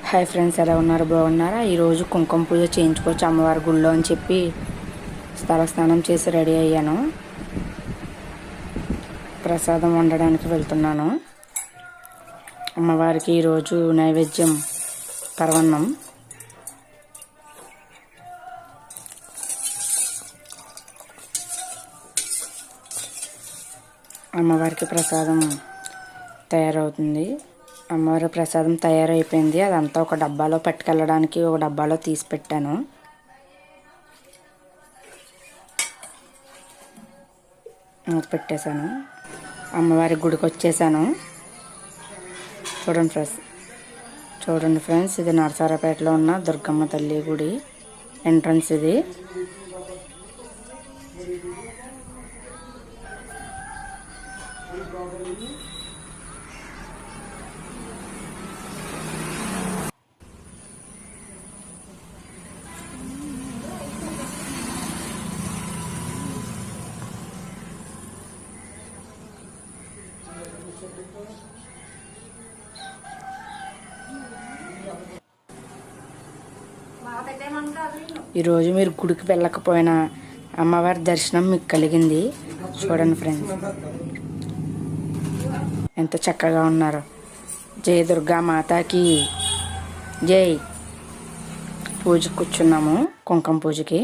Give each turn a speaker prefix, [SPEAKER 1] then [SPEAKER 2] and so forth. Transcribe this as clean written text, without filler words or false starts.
[SPEAKER 1] Hi friends, ఎలా ఉన్నారు? బాగున్నారా? ఈరోజు కుంకుమ పూజ చేయించుకోవచ్చు అమ్మవారి గుళ్ళో అని చెప్పి స్నానం చేసి రెడీ అయ్యాను. ప్రసాదం వండడానికి వెళ్తున్నాను. అమ్మవారికి ఈరోజు నైవేద్యం పరవన్నం. అమ్మవారికి ప్రసాదం తయారవుతుంది. అమ్మవారి ప్రసాదం తయారైపోయింది. అదంతా ఒక డబ్బాలో పట్టుకెళ్ళడానికి ఒక డబ్బాలో తీసి పెట్టాను. పెట్టేశాను. అమ్మవారి గుడికి వచ్చేసాను. చూడండి ఫ్రెండ్స్, ఇది నరసరావుపేటలో ఉన్న దుర్గమ్మ తల్లి గుడి ఎంట్రన్స్ ఇది. ఈరోజు మీరు గుడికి వెళ్ళకపోయినా అమ్మవారి దర్శనం మీకు కలిగింది. చూడండి ఫ్రెండ్స్, ఎంత చక్కగా ఉన్నారో. జై దుర్గా మాతాకి జై. పూజకు కూర్చున్నాము, కుంకుమ పూజకి.